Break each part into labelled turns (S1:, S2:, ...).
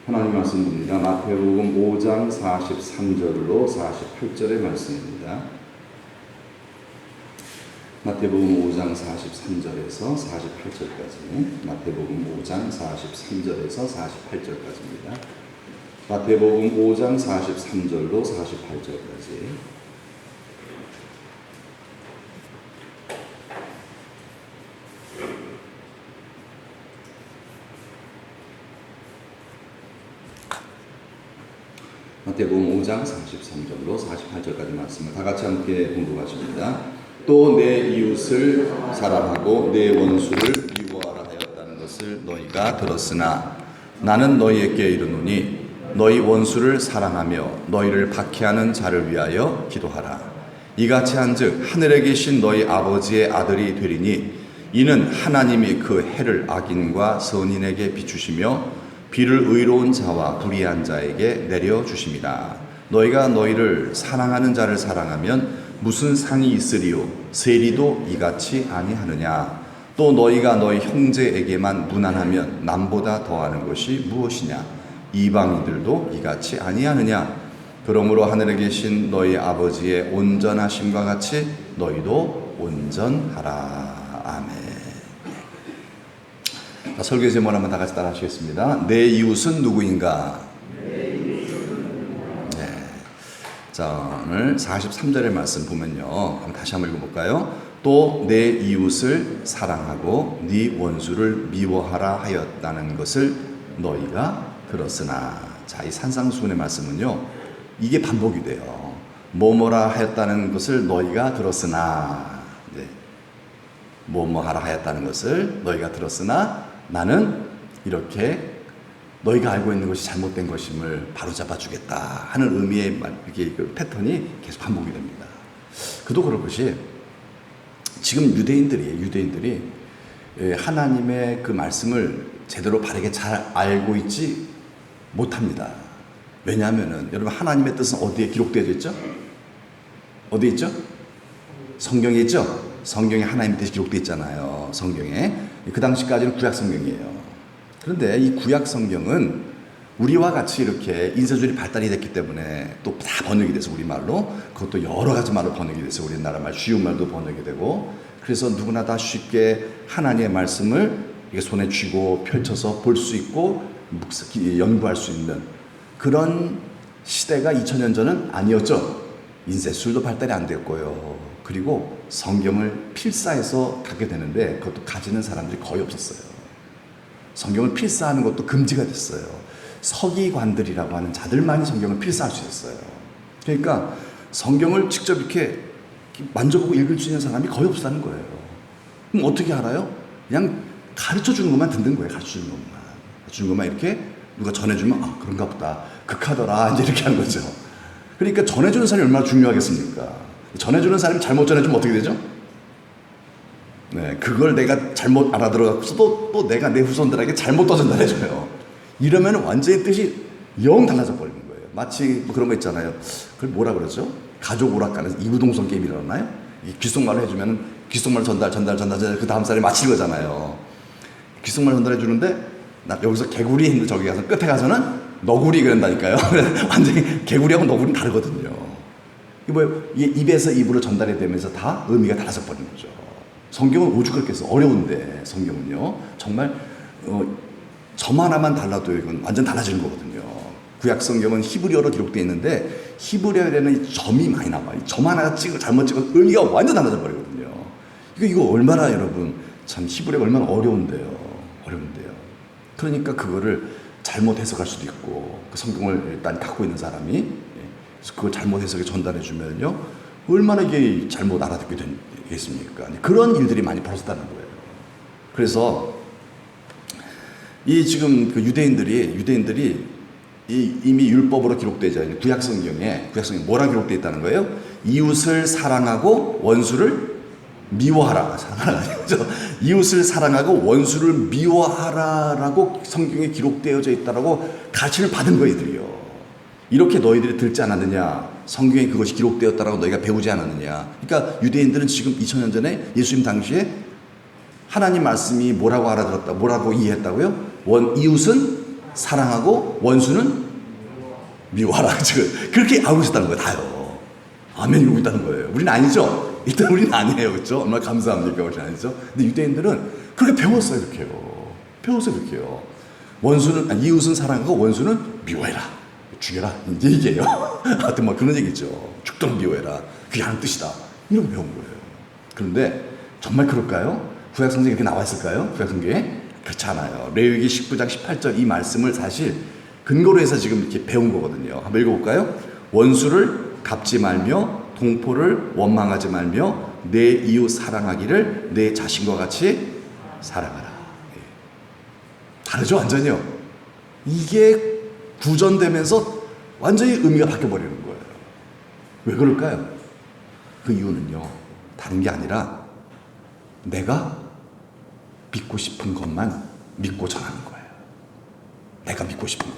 S1: 하나님 말씀입니다. 마태복음 5장 43절로 48절의 말씀입니다. 마태복음 5장 43절에서 48절까지, 마태복음 5장 43절에서 48절까지입니다. 마태복음 5장 43절로 48절까지. 마태복음 5장 43절로 48절까지 말씀을 다 같이 함께 공독하십니다. 또 내 이웃을 사랑하고 내 원수를 미워하라 하였다는 것을 너희가 들었으나 나는 너희에게 이르노니 너희 원수를 사랑하며 너희를 박해하는 자를 위하여 기도하라. 이같이 한즉 하늘에 계신 너희 아버지의 아들이 되리니 이는 하나님이 그 해를 악인과 선인에게 비추시며 비를 의로운 자와 불의한 자에게 내려주심이라. 너희가 너희를 사랑하는 자를 사랑하면 무슨 상이 있으리요? 세리도 이같이 아니하느냐? 또 너희가 너희 형제에게만 무난하면 남보다 더하는 것이 무엇이냐? 이방인들도 이같이 아니하느냐? 그러므로 하늘에 계신 너희 아버지의 온전하심과 같이 너희도 온전하라. 아멘. 설교 제목 한번 다 같이 따라 하시겠습니다. 내 이웃은 누구인가? 네. 자, 오늘 43절의 말씀 보면요. 한번 다시 한번 읽어볼까요? 또 내 이웃을 사랑하고 네 원수를 미워하라 하였다는 것을 너희가 들었으나. 자, 이 산상수훈의 말씀은요. 이게 반복이 돼요. 뭐뭐라 하였다는 것을 너희가 들었으나. 네. 뭐뭐하라 하였다는 것을 너희가 들었으나 나는 이렇게 너희가 알고 있는 것이 잘못된 것임을 바로잡아 주겠다 하는 의미의 이렇게 그 패턴이 계속 반복이 됩니다. 그도 그럴 것이 지금 유대인들이 하나님의 그 말씀을 제대로 바르게 잘 알고 있지 못합니다. 왜냐하면은 여러분 하나님의 뜻은 어디에 기록되어 있죠? 어디 있죠? 성경에 있죠? 성경에 하나님의 뜻이 기록되어 있잖아요. 성경에. 그 당시까지는 구약 성경이에요. 그런데 이 구약 성경은 우리와 같이 이렇게 인쇄술이 발달이 됐기 때문에 또 다 번역이 돼서 우리말로, 그것도 여러 가지 말로 번역이 돼서 우리나라 말, 쉬운 말도 번역이 되고, 그래서 누구나 다 쉽게 하나님의 말씀을 손에 쥐고 펼쳐서 볼 수 있고 연구할 수 있는 그런 시대가 2000년 전은 아니었죠. 인쇄술도 발달이 안 됐고요. 그리고 성경을 필사해서 갖게 되는데 그것도 가지는 사람들이 거의 없었어요. 성경을 필사하는 것도 금지가 됐어요. 서기관들이라고 하는 자들만이 성경을 필사할 수 있었어요. 그러니까 성경을 직접 이렇게 만져보고 읽을 수 있는 사람이 거의 없었다는 거예요. 그럼 어떻게 알아요? 그냥 가르쳐 주는 것만 듣는 거예요. 가르쳐 주는 것만. 가르쳐 주는 것만 이렇게 누가 전해주면 아 그런가 보다. 극하더라. 이제 이렇게 하는 거죠. 그러니까 전해주는 사람이 얼마나 중요하겠습니까? 전해주는 사람이 잘못 전해주면 어떻게 되죠? 네, 그걸 내가 잘못 알아들어서 또 내가 내 후손들에게 잘못 또 전달해줘요. 이러면 완전히 뜻이 영 달라져 버리는 거예요. 마치 뭐 그런 거 있잖아요. 그걸 뭐라 그러죠? 가족 오락관에서 이구동성 게임이라고 하나요? 귓속말로 해주면 귓속말 전달 그 다음 사람이 맞힐 거잖아요. 귓속말 전달해주는데 나 여기서 개구리 했는데 저기 가서 끝에 가서는 너구리 그런다니까요. 완전히 개구리하고 너구리는 다르거든요. 입에서 입으로 전달이 되면서 다 의미가 달라져 버리는 거죠. 성경은 오죽 그래서 어려운데 성경은요 정말 점 하나만 달라도 이건 완전 달라지는 거거든요. 구약 성경은 히브리어로 기록되어 있는데 히브리어에는 점이 많이 나와요. 점 하나 잘못 찍어 의미가 완전 달라져 버리거든요. 이거 얼마나 여러분 참 히브리어가 얼마나 어려운데요. 그러니까 그거를 잘못 해석할 수도 있고 그 성경을 일단 갖고 있는 사람이 그걸 잘못 해석에 전달해 주면요 얼마나 이게 잘못 알아듣게 되겠습니까? 그런 일들이 많이 벌어졌다는 거예요. 그래서 이 지금 그 유대인들이 이미 율법으로 기록되어 있는 구약 성경에 뭐라 기록되어 있다는 거예요? 이웃을 사랑하고 원수를 미워하라. 이웃을 사랑하고 원수를 미워하라라고 성경에 기록되어져 있다라고 가르침을 받은 거예요, 이들이요. 이렇게 너희들이 들지 않았느냐? 성경에 그것이 기록되었다라고 너희가 배우지 않았느냐? 그러니까 유대인들은 지금 2000년 전에 예수님 당시에 하나님 말씀이 뭐라고 알아들었다, 뭐라고 이해했다고요? 이웃은 사랑하고 원수는 미워하라. 지금 그렇게 알고 있었다는 거예요. 다요. 아멘 이러고 있다는 거예요. 우리는 아니죠. 일단 우리는 아니에요. 그렇죠? 얼마나 감사합니까? 우리는 아니죠. 근데 유대인들은 그렇게 배웠어요. 이렇게요. 배웠어요. 이렇게요. 이웃은 사랑하고 원수는 미워해라. 죽여라. 이제 얘기예요. 하여튼 뭐 그런 얘기죠. 죽도록 미워해라. 그게 하는 뜻이다. 이런 거 배운 거예요. 그런데 정말 그럴까요? 구약 성경에 이렇게 나와 있을까요? 구약 성경에? 그렇지 않아요. 레위기 19장 18절 이 말씀을 사실 근거로 해서 지금 이렇게 배운 거거든요. 한번 읽어볼까요? 원수를 갚지 말며 동포를 원망하지 말며 내 이웃 사랑하기를 내 자신과 같이 사랑하라. 다르죠, 완전히요. 이게 구전되면서 완전히 의미가 바뀌어버리는 거예요. 왜 그럴까요? 그 이유는요, 다른 게 아니라 내가 믿고 싶은 것만 믿고 전하는 거예요. 내가 믿고 싶은 것.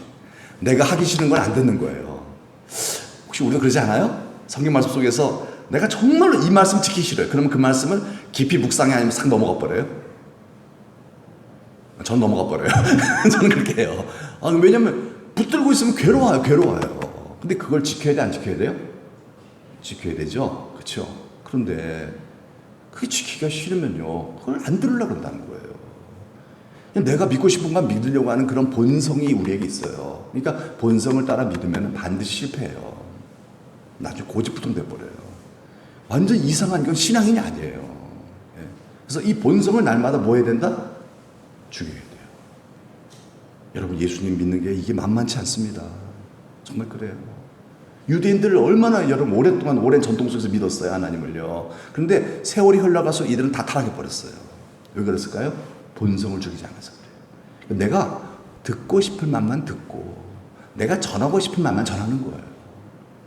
S1: 내가 하기 싫은 건 안 듣는 거예요. 혹시 우리가 그러지 않아요? 성경 말씀 속에서 내가 정말로 이 말씀 지키기 싫어요. 그러면 그 말씀을 깊이 묵상해 아니면 싹 넘어가 버려요? 전 넘어가 버려요. 저는 그렇게 해요. 왜냐면 붙들고 있으면 괴로워요. 근데 그걸 지켜야 돼, 안 지켜야 돼요? 지켜야 되죠. 그렇죠? 그런데 그게 지키기가 싫으면요, 그걸 안 들으려고 한다는 거예요. 내가 믿고 싶은 건 믿으려고 하는 그런 본성이 우리에게 있어요. 그러니까 본성을 따라 믿으면 반드시 실패해요. 나중에 고집부터 돼버려요. 완전 이상한 건 신앙인이 아니에요. 그래서 이 본성을 날마다 뭐 해야 된다? 죽여야 돼요. 여러분, 예수님 믿는 게 이게 만만치 않습니다. 정말 그래요. 유대인들을 얼마나 여러분 오랫동안 오랜 전통 속에서 믿었어요, 하나님을요. 그런데 세월이 흘러가서 이들은 다 타락해버렸어요. 왜 그랬을까요? 본성을 죽이지 않아서 그래요. 내가 듣고 싶을 말만 듣고 내가 전하고 싶은 말만 전하는 거예요.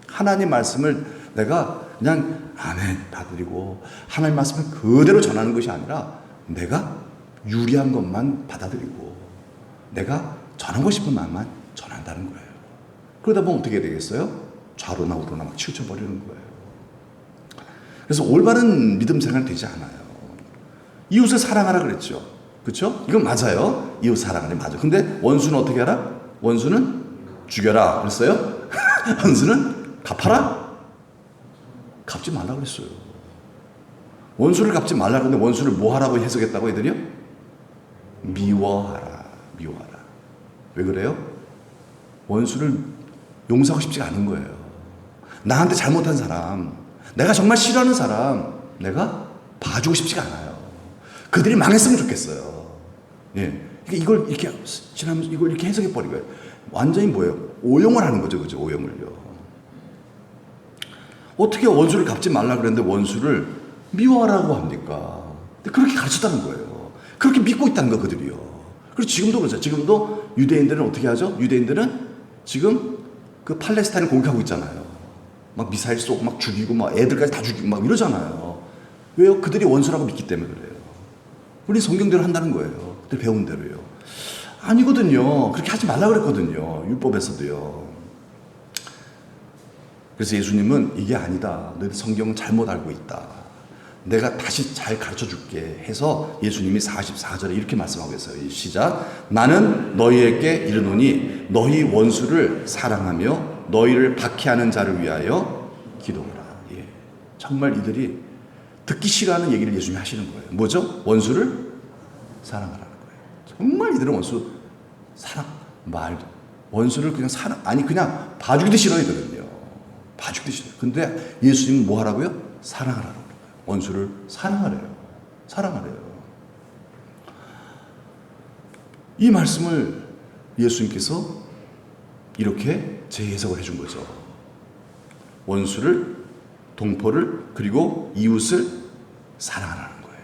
S1: 하나님 말씀을 내가 그냥 아멘 받아들이고 하나님 말씀을 그대로 전하는 것이 아니라 내가 유리한 것만 받아들이고 내가 전하고 싶은 말만 전한다는 거예요. 그러다 보면 어떻게 되겠어요? 좌로나 우로나 막 치우쳐버리는 거예요. 그래서 올바른 믿음 생활이 되지 않아요. 이웃을 사랑하라 그랬죠. 그렇죠? 이건 맞아요. 이웃 사랑하는 맞아. 근데 원수는 어떻게 하라? 원수는 죽여라 그랬어요? 원수는 갚아라? 갚지 말라 그랬어요. 원수를 갚지 말라 그랬는데 원수를 뭐 하라고 해석했다고 애들이요? 미워하라. 왜 그래요? 원수를 용서하고 싶지가 않은 거예요. 나한테 잘못한 사람, 내가 정말 싫어하는 사람, 내가 봐주고 싶지가 않아요. 그들이 망했으면 좋겠어요. 예. 이걸 이렇게 지나면서 이걸 이렇게 해석해 버린 거예요. 완전히 뭐예요? 오용을 하는 거죠, 그죠? 오용을요. 어떻게 원수를 갚지 말라 그랬는데 원수를 미워하라고 합니까? 그렇게 가르쳤다는 거예요. 그렇게 믿고 있다는 거 그들이요. 그리고 지금도 그렇죠. 지금도 유대인들은 어떻게 하죠? 유대인들은 지금 그 팔레스타인을 공격하고 있잖아요. 막 미사일 쏘고 막 죽이고 막 애들까지 다 죽이고 막 이러잖아요. 왜요? 그들이 원수라고 믿기 때문에 그래요. 우리 성경대로 한다는 거예요. 그들 배운 대로요. 아니거든요. 그렇게 하지 말라 그랬거든요. 율법에서도요. 그래서 예수님은 이게 아니다. 너희들 성경은 잘못 알고 있다. 내가 다시 잘 가르쳐 줄게 해서 예수님이 44절에 이렇게 말씀하고 있어요. 시작. 나는 너희에게 이르노니 너희 원수를 사랑하며 너희를 박해하는 자를 위하여 기도하라. 예. 정말 이들이 듣기 싫어하는 얘기를 예수님이 하시는 거예요. 뭐죠? 원수를 사랑하라는 거예요. 정말 이들은 원수 사랑 말도 원수를 그냥 그냥 봐주기도 싫어요. 이들은요. 봐주기도 싫어요. 근데 예수님은 뭐 하라고요? 사랑하라는 거예요. 원수를 사랑하래요. 이 말씀을 예수님께서 이렇게 재해석을 해준 거죠. 원수를, 동포를, 그리고 이웃을 사랑하라는 거예요.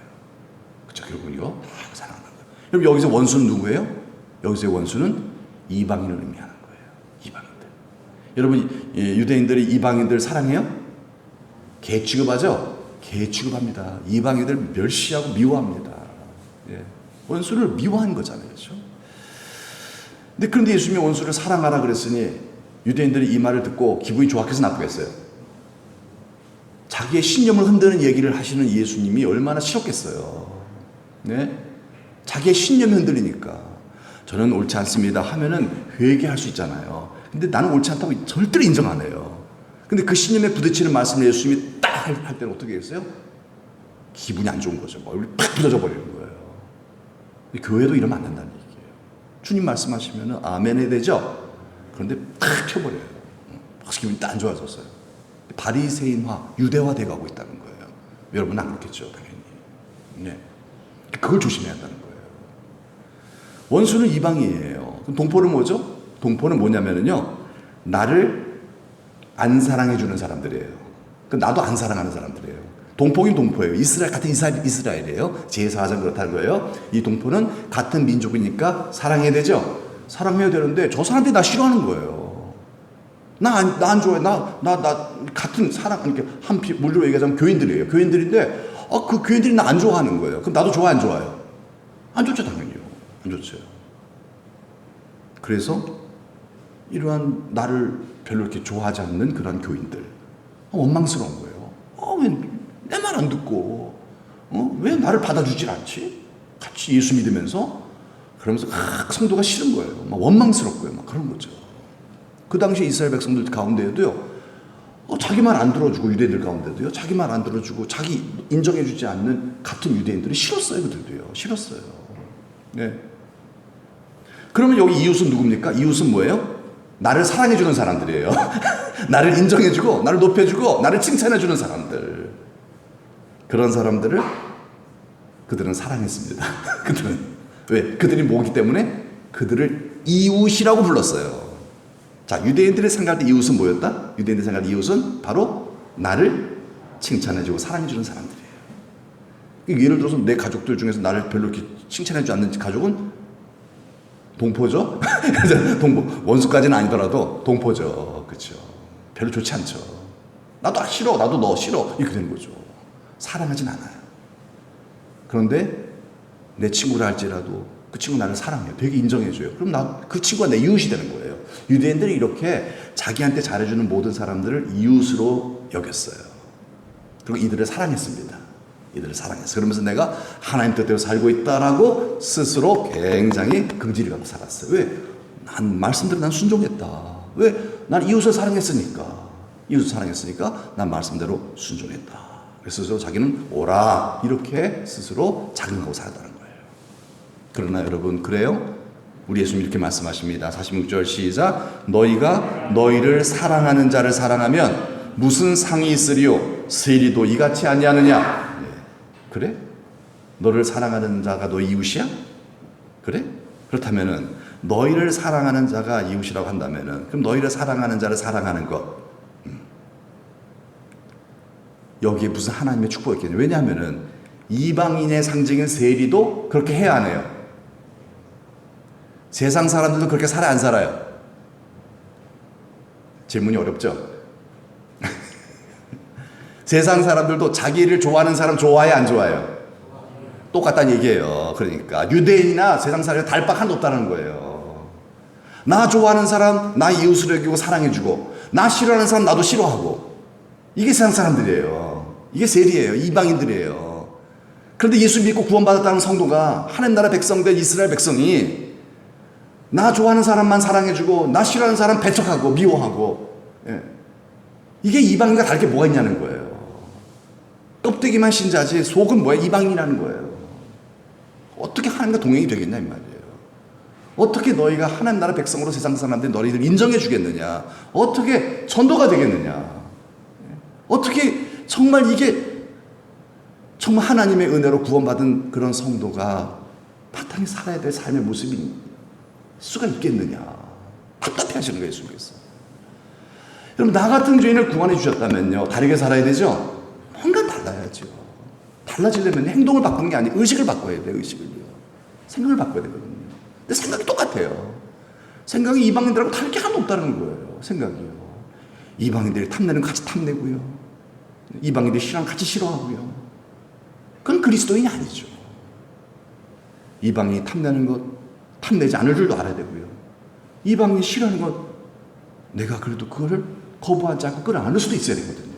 S1: 그렇죠? 결국은요, 사랑하는 거예요. 여러분, 여기서 원수는 누구예요? 여기서의 원수는 이방인을 의미하는 거예요. 이방인들. 여러분, 유대인들이 이방인들 사랑해요? 개 취급하죠? 개 취급합니다. 이방인들 멸시하고 미워합니다. 예. 원수를 미워한 거잖아요. 그렇죠? 그런데 예수님이 원수를 사랑하라 그랬으니 유대인들이 이 말을 듣고 기분이 좋았겠어, 나쁘겠어요? 자기의 신념을 흔드는 얘기를 하시는 예수님이 얼마나 싫었겠어요. 네? 자기의 신념이 흔들리니까. 저는 옳지 않습니다 하면은 회개할 수 있잖아요. 근데 나는 옳지 않다고 절대로 인정 안 해요. 근데 그 신념에 부딪히는 말씀을 예수님이 딱 할 때는 어떻게 했어요? 기분이 안 좋은 거죠. 얼굴이 팍 부서져 버리는 거예요. 교회도 이러면 안 된다는 얘기예요. 주님 말씀하시면 아멘 해야 되죠? 그런데 탁 펴버려요. 벌써 기분이 딱 안 좋아졌어요. 바리새인화, 유대화 돼가고 있다는 거예요. 여러분은 안 그렇겠죠, 당연히. 네. 그걸 조심해야 한다는 거예요. 원수는 이방인이에요. 그럼 동포는 뭐죠? 동포는 뭐냐면요, 나를 안 사랑해주는 사람들이에요. 나도 안 사랑하는 사람들이에요. 동포긴 동포예요. 이스라엘, 같은 이스라엘이에요. 제4장 그렇다는 거예요. 이 동포는 같은 민족이니까 사랑해야 되죠? 사랑해야 되는데 저 사람들이 나 싫어하는 거예요. 나 안 좋아해. 같은 사랑, 이렇게 물로 얘기하자면 교인들이에요. 교인들인데, 그 교인들이 나 안 좋아하는 거예요. 그럼 나도 좋아, 안 좋아요? 안 좋죠, 당연히요. 안 좋죠. 그래서 이러한 나를 별로 이렇게 좋아하지 않는 그런 교인들, 원망스러운 거예요. 왜 내 말 안 듣고, 왜 나를 받아주질 않지? 같이 예수 믿으면서. 그러면서 성도가 싫은 거예요. 막 원망스럽고요. 막 그런 거죠. 그 당시에 이스라엘 백성들 가운데에도요, 자기 말 안 들어주고, 유대인들 가운데도요, 자기 말 안 들어주고, 자기 인정해주지 않는 같은 유대인들이 싫었어요. 그들도요. 싫었어요. 네. 그러면 여기 이웃은 누굽니까? 이웃은 뭐예요? 나를 사랑해주는 사람들이에요. 나를 인정해주고, 나를 높여주고, 나를 칭찬해주는 사람들. 그런 사람들을 그들은 사랑했습니다. 그들은. 왜? 그들이 뭐기 때문에 그들을 이웃이라고 불렀어요. 자, 유대인들의 생각할 때 이웃은 뭐였다? 유대인들의 생각할 때 이웃은 바로 나를 칭찬해주고 사랑해주는 사람들이에요. 예를 들어서 내 가족들 중에서 나를 별로 이렇게 칭찬해주지 않는 가족은 동포죠? 동포. 원수까지는 아니더라도 동포죠. 그렇죠. 별로 좋지 않죠. 나도 싫어. 나도 너 싫어. 이렇게 되는 거죠. 사랑하진 않아요. 그런데 내 친구라 할지라도 그 친구 나를 사랑해요. 되게 인정해줘요. 그럼 그 친구가 내 이웃이 되는 거예요. 유대인들이 이렇게 자기한테 잘해주는 모든 사람들을 이웃으로 여겼어요. 그리고 이들을 사랑했습니다. 이들을 사랑했어요. 그러면서 내가 하나님 뜻대로 살고 있다라고 스스로 굉장히 긍지를 갖고 살았어요. 왜? 난 말씀대로 난 순종했다. 왜? 난 이웃을 사랑했으니까. 이웃을 사랑했으니까 난 말씀대로 순종했다. 그래서 자기는 오라 이렇게 스스로 자긍하고 살았다는 거예요. 그러나 여러분, 그래요? 우리 예수님 이렇게 말씀하십니다. 46절 시작. 너희가 너희를 사랑하는 자를 사랑하면 무슨 상이 있으리요? 세리도 이같이 아니하느냐? 그래? 너를 사랑하는 자가 너희 이웃이야? 그래? 그렇다면은 너희를 사랑하는 자가 이웃이라고 한다면은, 그럼 너희를 사랑하는 자를 사랑하는 것, 여기에 무슨 하나님의 축복이 있겠냐? 왜냐하면은 이방인의 상징인 세리도 그렇게 해야 안 해요? 세상 사람들도 그렇게 살아 안 살아요? 질문이 어렵죠? 세상 사람들도 자기를 좋아하는 사람 좋아해 안 좋아해요? 똑같다는 얘기예요. 그러니까 유대인이나 세상 사람이 달박 하나도 없다는 거예요. 나 좋아하는 사람 나 이웃으로 여기고 사랑해주고, 나 싫어하는 사람 나도 싫어하고, 이게 세상 사람들이에요. 이게 세리예요. 이방인들이에요. 그런데 예수 믿고 구원받았다는 성도가, 하나님 나라 백성된 이스라엘 백성이 나 좋아하는 사람만 사랑해주고 나 싫어하는 사람 배척하고 미워하고, 이게 이방인과 다를 게 뭐가 있냐는 거예요. 껍데기만 신자지 속은 뭐야? 이방인이라는 거예요. 어떻게 하나님과 동행이 되겠냐 이 말이에요. 어떻게 너희가 하나님 나라 백성으로 세상 사람들이 너희를 인정해 주겠느냐? 어떻게 전도가 되겠느냐? 어떻게 정말 이게 정말 하나님의 은혜로 구원받은 그런 성도가 마땅히 살아야 될 삶의 모습이 수가 있겠느냐? 답답해 하시는 거예요, 예수님께서. 여러분, 나 같은 죄인을 구원해 주셨다면요, 다르게 살아야 되죠? 뭔가 달라야죠. 달라지려면 행동을 바꾸는 게 아니고 의식을 바꿔야 돼요. 의식을요. 생각을 바꿔야 되거든요. 근데 생각이 똑같아요. 생각이 이방인들하고 다를 게 하나도 없다는 거예요. 생각이요. 이방인들이 탐내는 거 같이 탐내고요. 이방인들이 싫어하는 거 같이 싫어하고요. 그건 그리스도인이 아니죠. 이방인이 탐내는 것 탐내지 않을 줄도 알아야 되고요. 이방인이 싫어하는 것 내가 그래도 그거를 거부하지 않고 그걸 안을 수도 있어야 되거든요.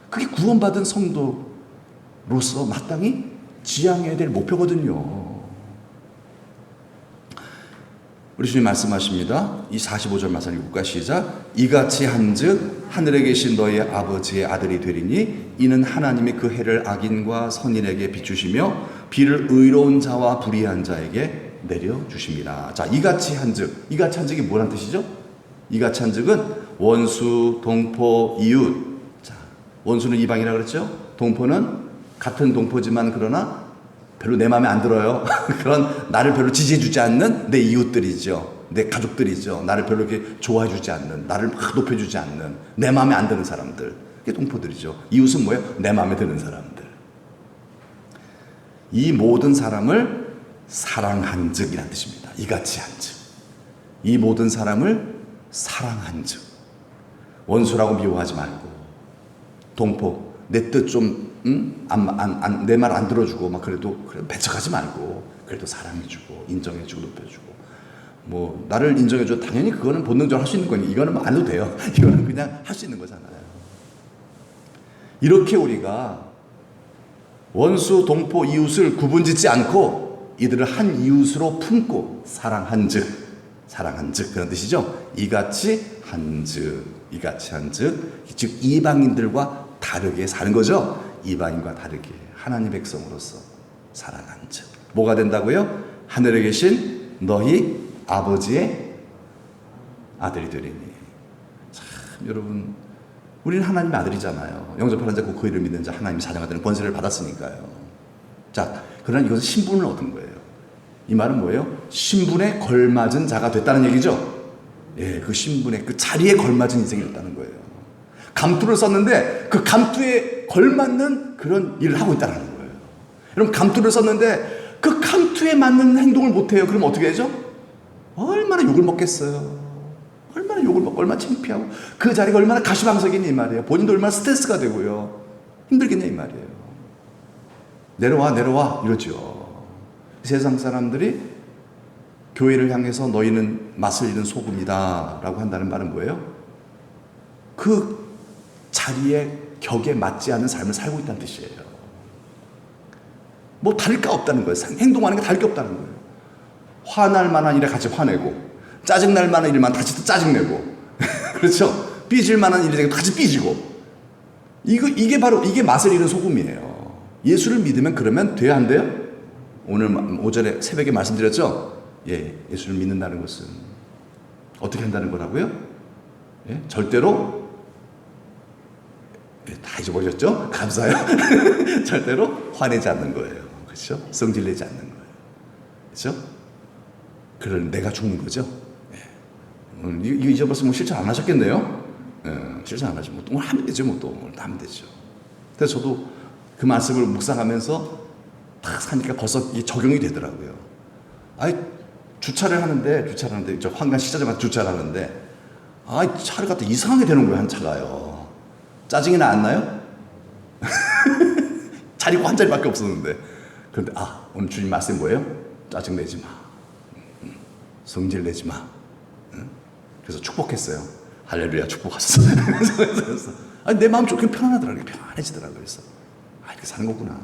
S1: 그게 구원받은 성도로서 마땅히 지향해야 될 목표거든요. 우리 주님 말씀하십니다. 이 45절 말씀 읽을까? 시작. 이같이 한즉 하늘에 계신 너희 아버지의 아들이 되리니 이는 하나님이 그 해를 악인과 선인에게 비추시며 비를 의로운 자와 불의한 자에게 내려주십니다. 자, 이같이 한즉. 이같이 한즉이 뭐란 뜻이죠? 이같이 한즉은 원수, 동포, 이웃. 자, 원수는 이방이라고 그랬죠? 동포는 같은 동포지만 그러나 별로 내 마음에 안 들어요. 그런 나를 별로 지지해주지 않는 내 이웃들이죠. 내 가족들이죠. 나를 별로 이렇게 좋아해주지 않는, 나를 막 높여주지 않는, 내 마음에 안 드는 사람들. 그게 동포들이죠. 이웃은 뭐예요? 내 마음에 드는 사람들. 이 모든 사람을 사랑한즉이라는 뜻입니다. 이같이 한즉. 이 모든 사람을 사랑한즉. 원수라고 미워하지 말고, 동포 내 뜻 좀 내 말 안 들어주고 막 그래도 배척하지 말고 그래도 사랑해주고 인정해주고 높여주고 뭐 나를 인정해줘 당연히 그거는 본능적으로 할 수 있는 거니 이거는 뭐 안 해도 돼요. 이거는 그냥 할 수 있는 거잖아요. 이렇게 우리가 원수, 동포, 이웃을 구분짓지 않고 이들을 한 이웃으로 품고 사랑한즉 그런 뜻이죠. 이같이 한즉 즉 이방인들과 다르게 사는 거죠. 이방인과 다르게 하나님 백성으로서 사랑한즉 뭐가 된다고요? 하늘에 계신 너희 아버지의 아들이 되리니. 참 여러분 우리는 하나님의 아들이잖아요. 영접하는 자 곧 그 이름을 믿는 자 하나님의 자녀가 되는 권세를 받았으니까요. 자, 그러나 이것은 신분을 얻은 거예요. 이 말은 뭐예요? 신분에 걸맞은 자가 됐다는 얘기죠. 예, 그 신분에 그 자리에 걸맞은 인생이 됐다는 거예요. 감투를 썼는데 그 감투에 걸맞는 그런 일을 하고 있다는 거예요. 여러분 감투를 썼는데 그 감투에 맞는 행동을 못해요. 그럼 어떻게 하죠? 얼마나 욕을 먹겠어요. 얼마나 욕을 먹고 얼마나 창피하고 그 자리가 얼마나 가시방석이냐 이 말이에요. 본인도 얼마나 스트레스가 되고요. 힘들겠냐 이 말이에요. 내려와 이러죠. 세상 사람들이 교회를 향해서 너희는 맛을 잃은 소금이다 라고 한다는 말은 뭐예요? 그 자리에 격에 맞지 않는 삶을 살고 있다는 뜻이에요. 뭐 다를 게 없다는 거예요. 행동하는 게 다를 게 없다는 거예요. 화날 만한 일에 같이 화내고 짜증날 만한 일만 같이 또 짜증내고 그렇죠? 삐질 만한 일에 같이 삐지고 이게 바로 이게 맛을 잃은 소금이에요. 예수를 믿으면 그러면 돼야 안 돼요? 오늘 오전에 새벽에 말씀드렸죠? 예, 예수를 믿는다는 것은 어떻게 한다는 거라고요? 예, 절대로 다 잊어버렸죠? 감사해요. 절대로 화내지 않는 거예요. 그렇죠? 성질내지 않는 거예요. 그렇죠? 그럼 내가 죽는 거죠. 예. 이거 잊어버렸으면 실천 안 하셨겠네요. 예, 실천 안 하시면 오늘 하면 되죠. 뭐 또 오늘 하면 되죠. 그래서 저도 그 말씀을 묵상하면서 딱 사니까 벌써 이게 적용이 되더라고요. 아이 주차를 하는데 저 황간 시자재만 주차를 하는데 차를 갖다 이상하게 되는 거예요. 한 차가요. 짜증이나 안 나요? 자리가 한 자리밖에 없었는데. 그런데 오늘 주님 말씀 뭐예요? 짜증내지 마. 성질내지 마. 그래서 축복했어요. 할렐루야 축복하셨어요. 그래서 내 마음 좋게 편안하더라고요. 편안해지더라고요. 그래서 이렇게 사는 거구나.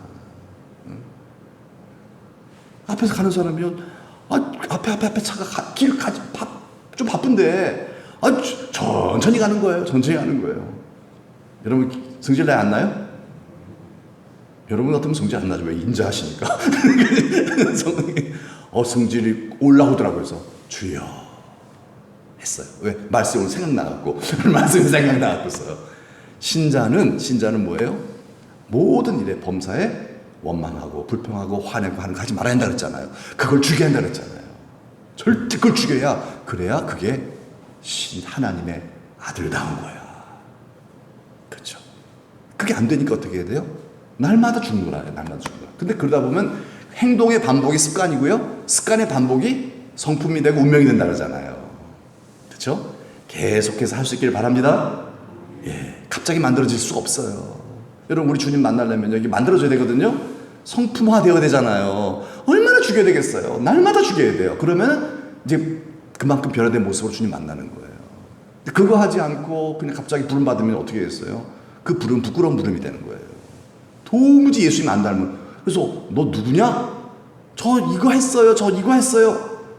S1: 앞에서 가는 사람이요. 앞에 차가 길 가지 좀 바쁜데 천천히 가는 거예요. 천천히 가는 거예요. 여러분 성질 나요 안 나요? 여러분 같으면 성질 안 나죠. 왜 인자하시니까. 성질이 올라오더라고요. 그래서 주여 했어요. 왜? 말씀이 오늘 생각나갖고 말씀이 생각나갖고서요. 신자는 뭐예요? 모든 일에 범사에 원망하고 불평하고 화내고 하는 거 하지 말아야 한다 그랬잖아요. 그걸 죽여야 한다 그랬잖아요. 절대 그걸 죽여야 그래야 그게 하나님의 아들다운 거야. 그렇죠? 그게 안 되니까 어떻게 해야 돼요? 날마다 죽는 거라. 날마다 죽는 거라. 근데 그러다 보면 행동의 반복이 습관이고요. 습관의 반복이 성품이 되고 운명이 된다 그러잖아요. 그렇죠? 계속해서 할 수 있기를 바랍니다. 예, 갑자기 만들어질 수가 없어요. 여러분 우리 주님 만나려면 여기 만들어져야 되거든요. 성품화 되어야 되잖아요. 얼마나 죽여야 되겠어요. 날마다 죽여야 돼요. 그러면 이제 그만큼 변화된 모습으로 주님 만나는 거예요. 그거 하지 않고 그냥 갑자기 부름 받으면 어떻게 됐어요? 그 부름 부끄러운 부름이 되는 거예요. 도무지 예수님 안 닮은. 그래서 너 누구냐? 저 이거 했어요.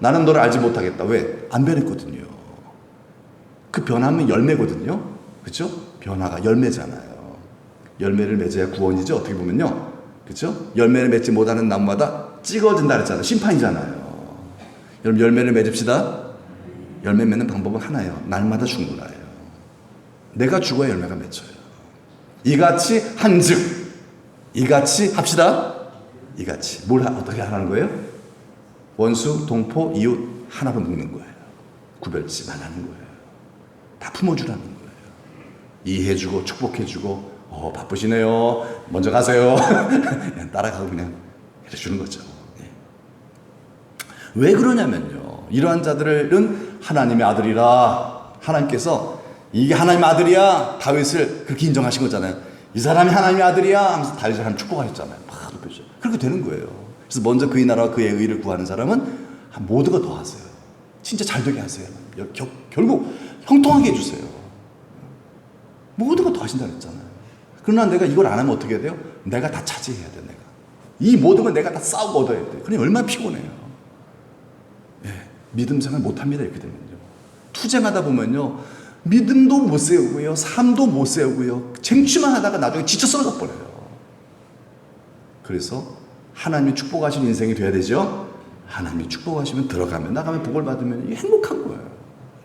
S1: 나는 너를 알지 못하겠다. 왜? 안 변했거든요. 그 변함은 열매거든요. 그렇죠? 변화가 열매잖아요. 열매를 맺어야 구원이죠. 어떻게 보면요. 그렇죠? 열매를 맺지 못하는 나무마다 찍어진다 그랬잖아요. 심판이잖아요. 여러분 열매를 맺읍시다. 열매 맺는 방법은 하나예요. 날마다 죽는 거예요. 내가 죽어야 열매가 맺혀요. 이같이 한즉 이같이 합시다. 이같이 뭘 어떻게 하라는 거예요? 원수, 동포, 이웃 하나로 묶는 거예요. 구별치 말라는 거예요. 다 품어주라는 거예요. 이해해주고 축복해주고 바쁘시네요. 먼저 가세요. 그냥 따라가고 그냥 해주는 거죠. 왜 그러냐면요. 이러한 자들은 하나님의 아들이라 하나님께서 이게 하나님의 아들이야. 다윗을 그렇게 인정하신 거잖아요. 이 사람이 하나님의 아들이야 하면서 다윗을 하나님 축복하셨잖아요. 막 높여주죠. 그렇게 되는 거예요. 그래서 먼저 그의 나라와 그의 의를 구하는 사람은 모두가 더 하세요. 진짜 잘 되게 하세요. 결국 형통하게 해주세요. 모두가 더 하신다 그랬잖아요. 그러나 내가 이걸 안 하면 어떻게 해야 돼요? 내가 다 차지해야 돼. 내가 이 모든 건 내가 다 싸우고 얻어야 돼. 그러니 얼마나 피곤해요. 믿음 생활 못합니다. 이렇게 되면요. 투쟁하다 보면요. 믿음도 못 세우고요. 삶도 못 세우고요. 쟁취만 하다가 나중에 지쳐 쓰러져 버려요. 그래서 하나님이 축복하신 인생이 돼야 되죠. 하나님이 축복하시면 들어가면 나가면 복을 받으면 행복한 거예요.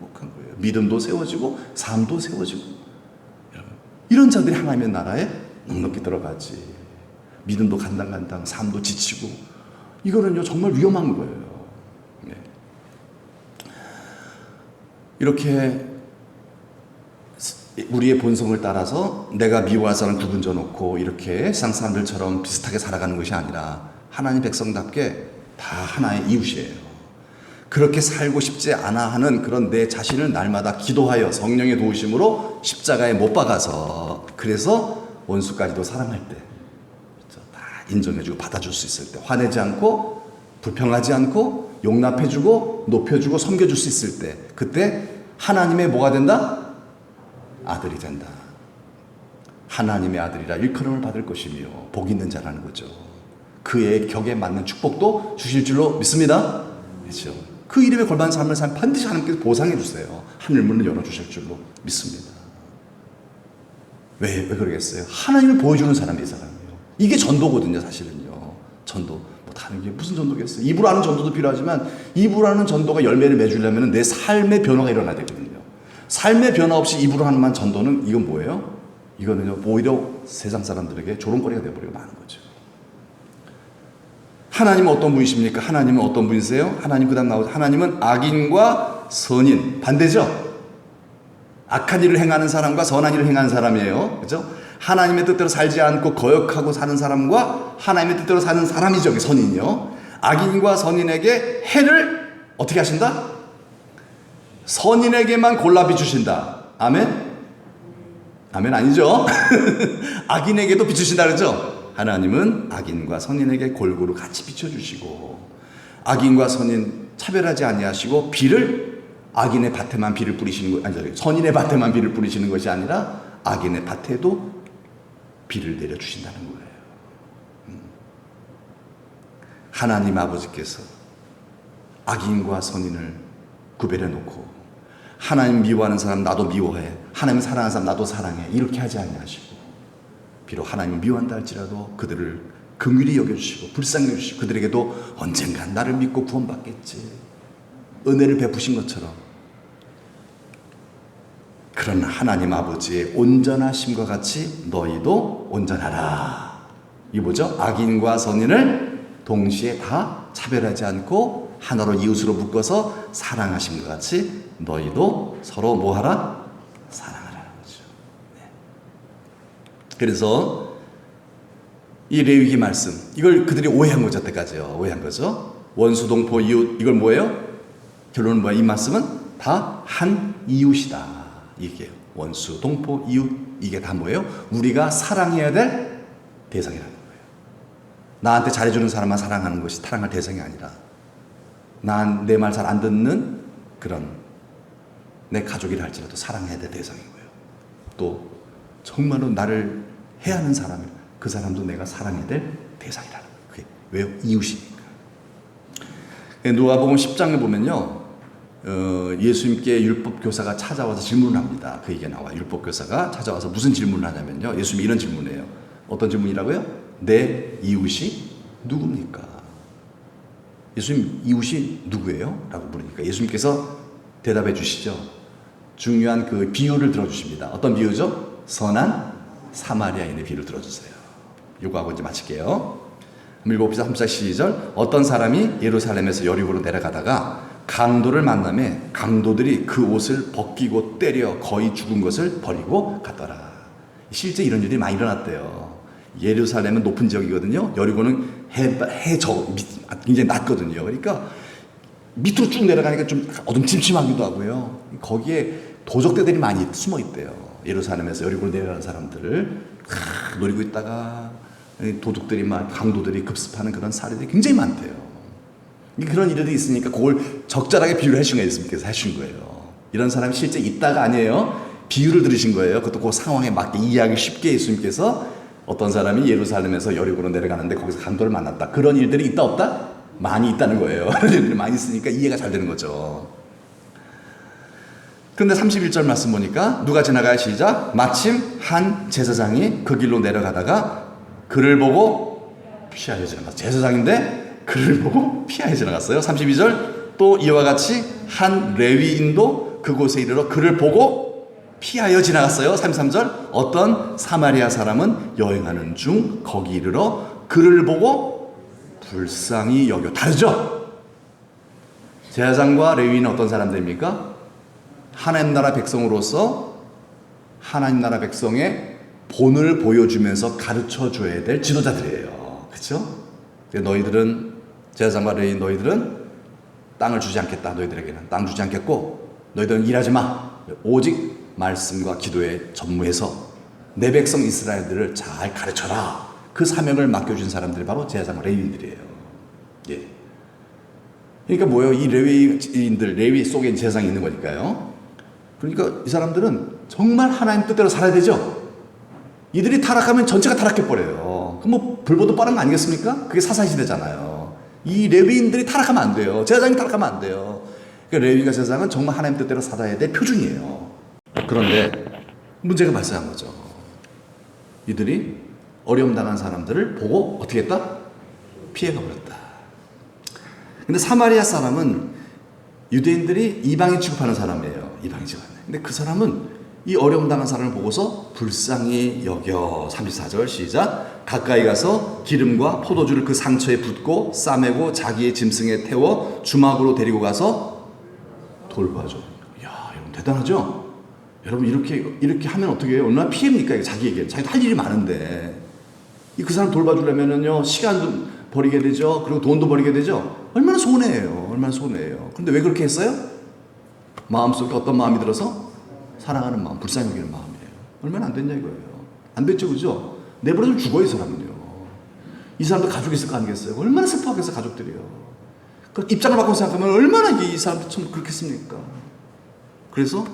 S1: 행복한 거예요. 믿음도 세워지고 삶도 세워지고. 여러분, 이런 자들이 하나님의 나라에 넉넉히 들어가지. 믿음도 간당간당, 삶도 지치고. 이거는요 정말 위험한 거예요. 이렇게 우리의 본성을 따라서 내가 미워할 사람 구분 져놓고 이렇게 세상 사람들처럼 비슷하게 살아가는 것이 아니라 하나님 백성답게 다 하나의 이웃이에요. 그렇게 살고 싶지 않아 하는 그런 내 자신을 날마다 기도하여 성령의 도우심으로 십자가에 못 박아서 그래서 원수까지도 사랑할 때 다 인정해주고 받아줄 수 있을 때 화내지 않고 불평하지 않고 용납해주고 높여주고 섬겨줄 수 있을 때 그때 하나님의 뭐가 된다? 아들이 된다. 하나님의 아들이라 일컬음을 받을 것이며 복 있는 자라는 거죠. 그의 격에 맞는 축복도 주실 줄로 믿습니다. 그렇죠? 그 이름에 걸맞는 삶을 살면 반드시 하나님께서 보상해 주세요. 하늘문을 열어주실 줄로 믿습니다. 왜 그러겠어요? 하나님을 보여주는 사람이 이 사람이에요. 이게 전도거든요. 사실은요. 전도. 다른 게 무슨 전도겠어요? 입으로 하는 전도도 필요하지만 입으로 하는 전도가 열매를 맺으려면 내 삶의 변화가 일어나야 되거든요. 삶의 변화 없이 입으로 하는 전도는 이건 뭐예요? 이거는요 오히려 세상 사람들에게 조롱거리가 되어버리고 마는 거죠. 하나님은 어떤 분이십니까? 하나님은 어떤 분이세요? 하나님 그다음 나오죠. 하나님은 악인과 선인 반대죠. 악한 일을 행하는 사람과 선한 일을 행하는 사람이에요. 그렇죠? 하나님의 뜻대로 살지 않고 거역하고 사는 사람과 하나님의 뜻대로 사는 사람이죠. 선인이요. 악인과 선인에게 해를 어떻게 하신다? 선인에게만 골라 비추신다. 아멘? 아멘 아니죠? 악인에게도 비추신다 그러죠? 하나님은 악인과 선인에게 골고루 같이 비춰주시고 악인과 선인 차별하지 아니하시고 비를 악인의 밭에만 비를 뿌리시는 것 아니 선인의 밭에만 비를 뿌리시는 것이 아니라 악인의 밭에도 비를 내려주신다는 거예요. 하나님 아버지께서 악인과 선인을 구별해 놓고 하나님 미워하는 사람 나도 미워해 하나님 사랑하는 사람 나도 사랑해 이렇게 하지 아니하시고 비록 하나님을 미워한다 할지라도 그들을 긍휼히 여겨주시고 불쌍히 여겨주시고 그들에게도 언젠간 나를 믿고 구원받겠지 은혜를 베푸신 것처럼 그런 하나님 아버지의 온전하심과 같이 너희도 온전하라. 이게 뭐죠? 악인과 선인을 동시에 다 차별하지 않고 하나로 이웃으로 묶어서 사랑하심과 같이 너희도 서로 뭐하라? 사랑하라는 거죠. 네. 그래서 이 레위기 말씀 이걸 그들이 오해한 거죠. 때까지요. 오해한 거죠. 원수, 동포, 이웃 이걸 뭐예요? 결론은 뭐야? 이 말씀은 다 한 이웃이다. 이게 원수, 동포, 이웃 이게 다 뭐예요? 우리가 사랑해야 될 대상이라는 거예요. 나한테 잘해주는 사람만 사랑하는 것이 사랑할 대상이 아니라 난 내 말 잘 안 듣는 그런 내 가족이라 할지라도 사랑해야 될 대상인 거예요. 또 정말로 나를 해하는 사람이 그 사람도 내가 사랑해야 될 대상이라는 거예요. 그게 왜요? 이웃이니까. 누가복음 10장에 보면요, 예수님께 율법 교사가 찾아와서 질문을 합니다. 그 얘기가 나와요. 율법 교사가 찾아와서 무슨 질문을 하냐면요, 예수님이 이런 질문이에요. 어떤 질문이라고요? 내 이웃이 누굽니까? 예수님 이웃이 누구예요? 라고 물으니까 예수님께서 대답해 주시죠. 중요한 그 비유를 들어주십니다. 어떤 비유죠? 선한 사마리아인의 비유를 들어주세요. 요거 하고 이제 마칠게요. 읽어봅시다. 3절 시절. 어떤 사람이 예루살렘에서 여리고로 내려가다가 강도를 만나매 강도들이 그 옷을 벗기고 때려 거의 죽은 것을 버리고 갔더라. 실제 이런 일이 많이 일어났대요. 예루살렘은 높은 지역이거든요. 여리고는 굉장히 낮거든요. 그러니까 밑으로 쭉 내려가니까 좀 어둠침침하기도 하고요. 거기에 도적대들이 많이 숨어 있대요. 예루살렘에서 여리고로 내려가는 사람들을 노리고 있다가 도둑들이 강도들이 급습하는 그런 사례들이 굉장히 많대요. 그런 일들이 있으니까 그걸 적절하게 비유를 해주신 거예요. 예수님께서 해주신 거예요. 이런 사람이 실제 있다가 아니에요. 비유를 들으신 거예요. 그것도 그 상황에 맞게 이해하기 쉽게 예수님께서 어떤 사람이 예루살렘에서 여리고로 내려가는데 거기서 강도를 만났다. 그런 일들이 있다 없다? 많이 있다는 거예요. 그런 일들이 많이 있으니까 이해가 잘 되는 거죠. 그런데 31절 말씀 보니까 누가 지나가야 시작. 마침 한 제사장이 그 길로 내려가다가 그를 보고 피하여 지나갔어요. 제사장인데 그를 보고 피하여 지나갔어요. 32절 또 이와 같이 한 레위인도 그곳에 이르러 그를 보고 피하여 지나갔어요. 33절 어떤 사마리아 사람은 여행하는 중 거기 이르러 그를 보고 불쌍히 여겨. 다르죠? 제사장과 레위인은 어떤 사람들입니까? 하나님 나라 백성으로서 하나님 나라 백성의 본을 보여주면서 가르쳐 줘야 될 지도자들이에요. 그렇죠? 너희들은 제사장과 레위인 너희들은 땅을 주지 않겠다. 너희들에게는 땅 주지 않겠고 너희들은 일하지 마. 오직 말씀과 기도에 전무해서 내 백성 이스라엘들을 잘 가르쳐라. 그 사명을 맡겨준 사람들이 바로 제사장과 레위인들이에요. 예. 그러니까 뭐예요? 이 레위인들, 레위 속에 제사장이 있는 거니까요. 그러니까 이 사람들은 정말 하나님 뜻대로 살아야 되죠. 이들이 타락하면 전체가 타락해버려요. 그럼 뭐 불보듯 빠른 거 아니겠습니까? 그게 사사시대잖아요. 이 레위인들이 타락하면 안 돼요. 제사장이 타락하면 안 돼요. 그러니까 레위인과 제사장은 정말 하나님 뜻대로 살아야 될 표준이에요. 그런데 문제가 발생한 거죠. 이들이 어려움 당한 사람들을 보고 어떻게 했다? 피해가 버렸다. 근데 사마리아 사람은 유대인들이 이방인 취급하는 사람이에요. 이방인 취급. 근데 그 사람은 이 어려움 당한 사람을 보고서 불쌍히 여겨. 34절 시작. 가까이 가서 기름과 포도주를 그 상처에 붓고 싸매고 자기의 짐승에 태워 주막으로 데리고 가서 돌봐줘. 야, 여러분 대단하죠? 여러분 이렇게 하면 어떻게 해요? 얼마나 피해입니까? 자기에게. 자기도 할 일이 많은데. 그 사람 돌봐주려면은요, 시간도 버리게 되죠. 그리고 돈도 버리게 되죠. 얼마나 손해예요. 얼마나 손해예요. 그런데 왜 그렇게 했어요? 마음속에 어떤 마음이 들어서? 사랑하는 마음, 불쌍히 여기는 마음이에요. 얼마나 안 됐냐 이거예요. 안 됐죠, 그죠? 내버려두면 죽어요, 이 사람은요. 이 사람도 가족이 있을 거 아니겠어요? 얼마나 슬퍼하겠어, 가족들이요. 그 입장을 바꿔 생각하면 얼마나 이 사람들 참 그렇겠습니까? 그래서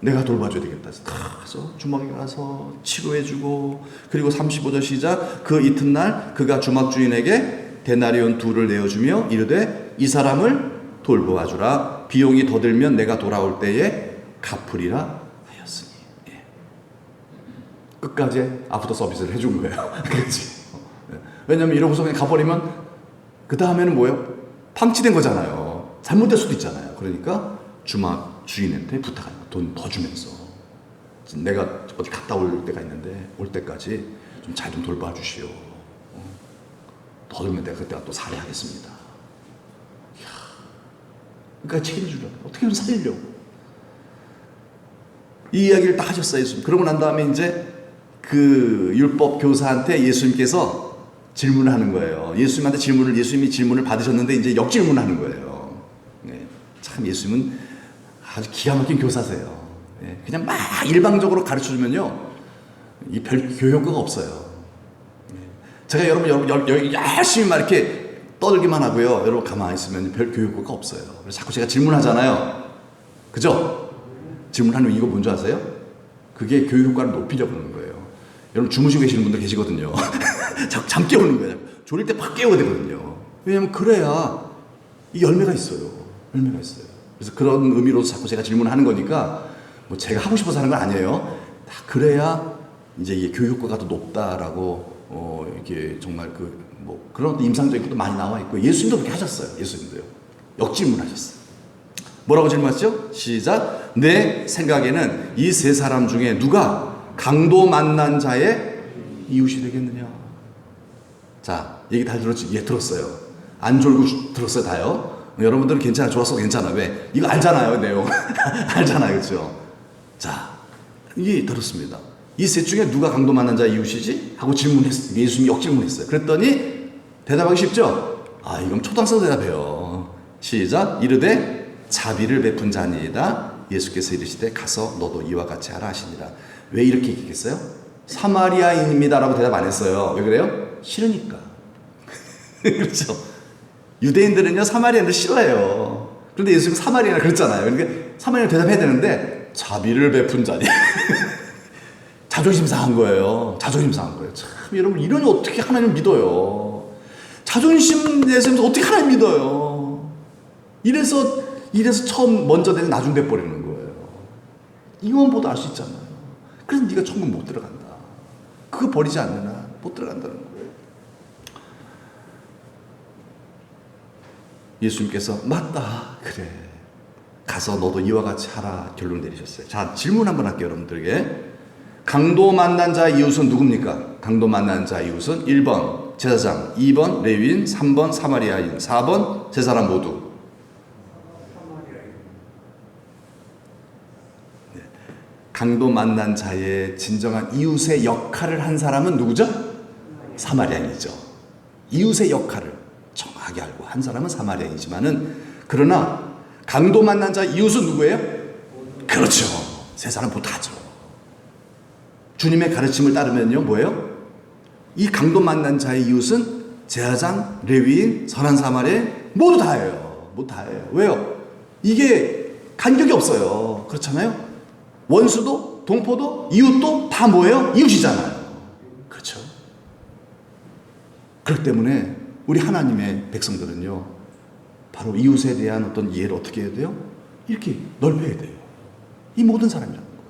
S1: 내가 돌봐줘야 되겠다. 그래서 주막에 가서 치료해주고, 그리고 35절 시작. 그 이튿날 그가 주막 주인에게 데나리온 2를 내어주며 이르되 이 사람을 돌보아주라. 비용이 더 들면 내가 돌아올 때에 갚으리라 하였으니. 예. 끝까지 아프터 서비스를 해준 거예요. 그렇지? 왜냐면 이러고서 그냥 가버리면 그 다음에는 뭐예요? 방치된 거잖아요. 잘못될 수도 있잖아요. 그러니까 주막 주인한테 부탁하는 거예요. 돈 더 주면서 내가 어디 갔다 올 때가 있는데 올 때까지 좀 잘 좀 돌봐 주시오. 더 들면 내가 그때가 또 살해하겠습니다. 그러니까 책임지려고 어떻게 좀 살리려고 이 이야기를 딱 하셨어요. 예수님. 그러고 난 다음에 이제 그 율법 교사한테 예수님께서 질문을 하는 거예요. 예수님이 질문을 받으셨는데 이제 역질문을 하는 거예요. 네. 참 예수님은 아주 기가 막힌 교사세요. 네. 그냥 막 일방적으로 가르쳐 주면요, 이 별 교효과가 없어요. 네. 제가 여러분 열심히 막 이렇게 떠들기만 하고요, 여러분 가만히 있으면 별 교효과가 없어요. 그래서 자꾸 제가 질문하잖아요. 그죠? 질문하는 이유가 뭔지 아세요? 그게 교육 효과를 높이려고 하는 거예요. 여러분 주무시고 계시는 분들 계시거든요. 자꾸 잠 깨우는 거예요. 졸릴 때 팍 깨워야 되거든요. 왜냐면 그래야 이 열매가 있어요. 열매가 있어요. 그래서 그런 의미로 자꾸 제가 질문하는 거니까 뭐 제가 하고 싶어서 하는 건 아니에요. 다 그래야 이제 이게 교육 효과가 더 높다라고 이게 정말 뭐 그런 임상적인 것도 많이 나와 있고 예수님도 그렇게 하셨어요. 예수님도요. 역질문하셨어요. 뭐라고 질문하시죠? 시작. 내 생각에는 이 세 사람 중에 누가 강도 만난 자의 이웃이 되겠느냐? 자, 얘기 다 들었지? 예, 들었어요. 안 졸고 들었어요, 다요. 여러분들은 괜찮아, 좋았어, 괜찮아. 왜? 이거 알잖아요, 내용. 알잖아요, 그렇죠? 자, 이게 들었습니다. 이 셋 중에 누가 강도 만난 자의 이웃이지? 하고 질문했어요. 예수님이 역질문했어요. 그랬더니 대답하기 쉽죠? 아, 이건 초등학생 대답해요. 시작. 이르되 자비를 베푼 자니이다. 예수께서 이르시되 가서 너도 이와 같이 하라 하시니라. 왜 이렇게 얘기했어요? 사마리아인입니다라고 대답 안 했어요. 왜 그래요? 싫으니까. 그렇죠. 유대인들은요 사마리아인들 싫어해요. 그런데 예수님은 사마리아인을 그랬잖아요. 그러니까 사마리아인 대답해야 되는데 자비를 베푼 자니. 자존심 상한 거예요. 자존심 상한 거예요. 참 여러분 이러니 어떻게 하나님을 믿어요? 자존심 내세우면서 어떻게 하나님 믿어요? 이래서 처음 먼저 되는 나중 돼 버리는 거예요. 이것만 보도 알 수 있잖아요. 그래서 네가 천국 못 들어간다. 그거 버리지 않는 한 못 들어간다는 거예요. 예수님께서 맞다. 그래. 가서 너도 이와 같이 하라 결론 내리셨어요. 자, 질문 한번 할게요, 여러분들에게. 강도 만난 자의 이웃은 누굽니까? 강도 만난 자의 이웃은 1번 제사장, 2번 레위인, 3번 사마리아인, 4번 세 사람 모두. 네. 강도 만난 자의 진정한 이웃의 역할을 한 사람은 누구죠? 사마리아인이죠. 이웃의 역할을 정확하게 알고 한 사람은 사마리아인이지만은 그러나 강도 만난 자 이웃은 누구예요? 그렇죠. 세 사람 모두 다죠. 주님의 가르침을 따르면요 뭐예요? 이 강도 만난 자의 이웃은 제사장, 레위인, 선한 사마리아인 모두 다예요. 모두 다예요. 왜요? 이게 간격이 없어요. 그렇잖아요. 원수도 동포도 이웃도 다 뭐예요? 이웃이잖아요. 그렇죠. 그렇기 때문에 우리 하나님의 백성들은요 바로 이웃에 대한 어떤 이해를 어떻게 해야 돼요? 이렇게 넓혀야 돼요. 이 모든 사람이라는 거예요.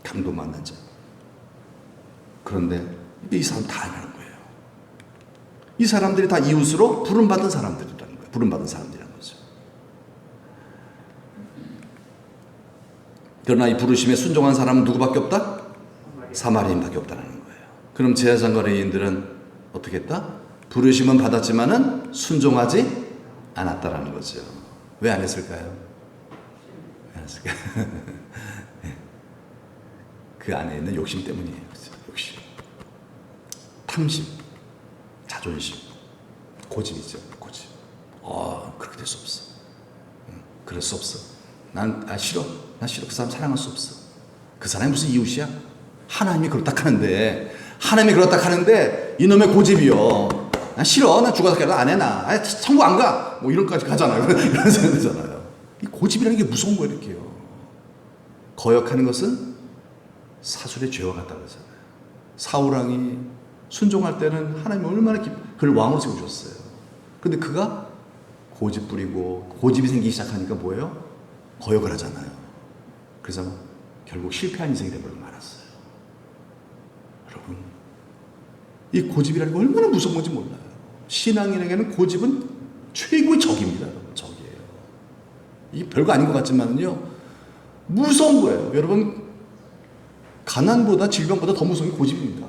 S1: 강도 만난 자. 그런데 이 사람 다 아니라는 거예요. 이 사람들이 다 이웃으로 부름받은 사람들이라는 거예요. 부름받은 사람들이라는 거죠. 그러나 이 부르심에 순종한 사람은 누구밖에 없다? 사마리아인밖에 없다는 거예요. 그럼 제사장과 레위인들은 어떻게 했다? 부르심은 받았지만은 순종하지 않았다라는 거죠. 왜 안 했을까요? 왜 안 했을까요? 그 안에 있는 욕심 때문이에요. 욕심, 탐심, 자존심, 고집이죠. 고집. 그렇게 될 수 없어. 그럴 수 없어. 난 싫어. 난 싫어. 그 사람 사랑할 수 없어. 그 사람이 무슨 이웃이야? 하나님이 그렇다 하는데, 하나님이 그렇다 하는데 이놈의 고집이요. 난 싫어. 난 죽어서 깨도 안 해. 나 천국 안 가. 뭐 이런까지 가잖아요. 이런 생각 되잖아요. 이 고집이라는 게 무서운 거예요. 이렇게요. 거역하는 것은 사술의 죄와 같다고 그러잖아요. 사울왕이 순종할 때는 하나님이 얼마나 그를 왕으로 세우셨어요. 근데 그가 고집 부리고 고집이 생기기 시작하니까 뭐예요? 거역을 하잖아요. 그래서 결국 실패한 인생이 되버리고 말았어요. 여러분, 이 고집이라는 게 얼마나 무서운 건지 몰라요. 신앙인에게는 고집은 최고의 적입니다. 여러분, 적이에요. 이게 별거 아닌 것 같지만요, 무서운 거예요. 여러분, 가난보다 질병보다 더 무서운 게 고집입니다.